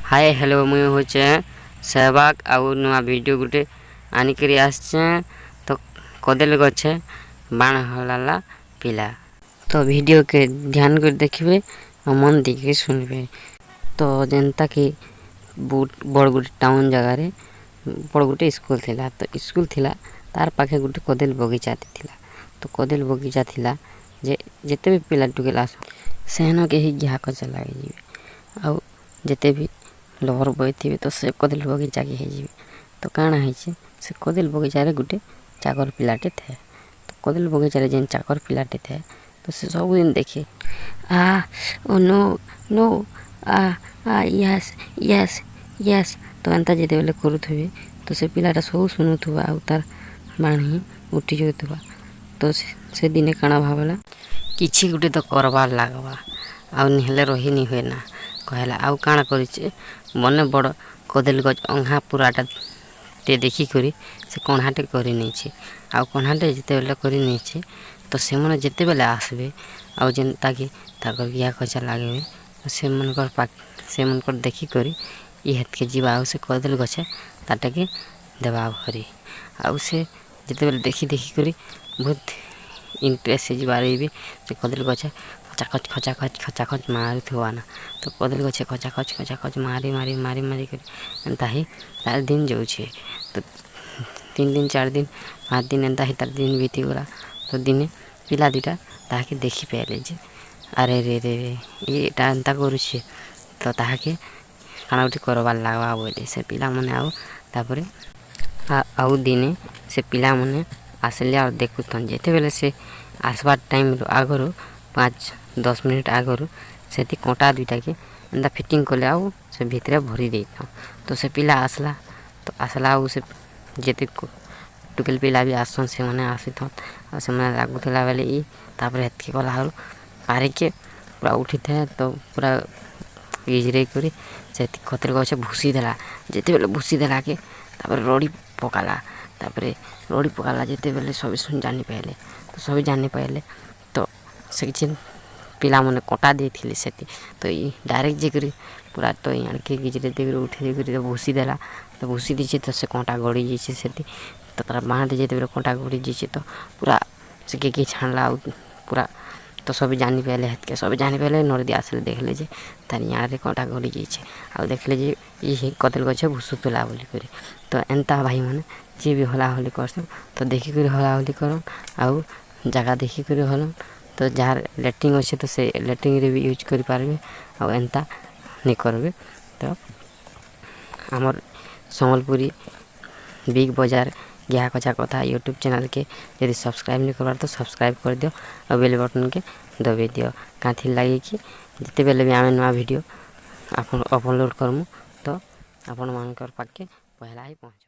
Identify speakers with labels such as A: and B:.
A: Hi hello मुझे होचे सहवाग आउ नुआ वीडियो गुटे आनिकरी आसचे तो कदेल गछे बाण हलाला पिला तो वीडियो के ध्यान कर देखिए और मन देके सुनबे। तो जनता कि बड़ गुटे टाउन जगह रे बड़ गुटे स्कूल थिला तो स्कूल थिला तार पाखे गुटे कदेल बगीचा थिला। तो कदेल बगीचा थिला जे जेते भी पिला टुकेला सेहनो के ही घा कचा लगे जीवे आउ जेते भी लहर बई थे तो से कदेल बगीचा के हे तो काना है से कदेल बगीचा रे गुटे चाकर पिलाटे थे। तो कदेल बगीचा रे जेन चाकर पिलाटे थे तो से सब दिन देखे oh no no yes yes yes तो एंता जेते बेले करूथबे तो से पिलाटा सब सुनुथबा आ तार बाणी उठी जाउथबा। तो से दिने काना भावला किछि गुटे तो करबार लागबा आ निहले रही नि होए ना कहला आउ काना करिचे मने बड़ कदेल गज अंघा पुराटा ते देखी करी से कणाटे करी नहीं छे आ कणाटे जेते बेले करी नहीं छे तो से मन जेते बेले आसबे आ जेन ताकि ताकर बिया कचा लागबे से मन कर पाक से मन कर देखी करी ई हेत के जीवा आ से कदेल गछे ताटे के देबा भरी आ से जेते बेले देखी देखी करी बहुत इंटरेस्ट से जीवा रही से कदेल गछे खचाखच मारी थुआना। तो कदेल गछे खचाखच मारी मारी मारी मारी कर एंता ही तार दिन जाऊे। तो 3 दिन 4 दिन 5 दिन एंता ही तार दिन बीती गला। तो दिने पिला दुटा ताके देखी पाइले जे अरे रे रे रे ये एंता करुछे तो ताके काना उठी करबार लागबा बोले से पिला मने आउ तापरे आउ दिने से पिला मने आसले और देखुथन जेते बेले से आसबार टाइम आगरो 5-10 मिनट आगरो से कंटा दुटा के एंता फिटिंग कले आउ से भितरे भरी देता। तो से पिला आसला तो आसला आउ से जेते टुकेल पिला भी आसन से मने आसीथन आ से मने लागुथला बेले ई तापरे हेत के कला आउ पारे के पूरा उठी थे तो पूरा इजरे करी से कतेल गछ भूसी देला जेते बेले भूसी देला के तापरे रोड़ी पकाला तापरे रोड़ी पकाला जेते बेले सब सुन जानी पाइले तो सब जानी पाइले तो से किछि पिला मने कटा देथिले सेति तो ई डायरेक्ट जे करी पूरा तो यान के गिजरे दे उठे करी तो भूसी देला तो भूसी दिछे तो से कांटा गड़ी जिछे सेति तो तार बांध जेते बेले कांटा गड़ी जिछे तो पूरा से के छानला पूरा तो सब जानी पाइले हेत के सब जानी पाइले नरदी आसले देखले जे तार यान रे कांटा गड़ी जिछे आ देखले जे ई कतेल गछ भूसुतला बोली करी। तो एंता भाई माने जे भी होला होली करसन तो देखि करी होला होली करम आउ जगह देखि करी होलम तो जार लेटिंग अच्छे तो से लेटिंग रे भी यूज करि पारबे आ एंता नहीं करबे। तो हमर संबलपुरी बिग बाजार घा कचा कथा यूट्यूब चैनल के यदि सब्सक्राइब नहीं करबार तो सब्सक्राइब कर दियो और बेल बटन के दबे दियो काथी लागे कि जिते बेले भी आमे नवा वीडियो अपन अपलोड करमु तो अपन मानकर पाके पहला ही पहुँच।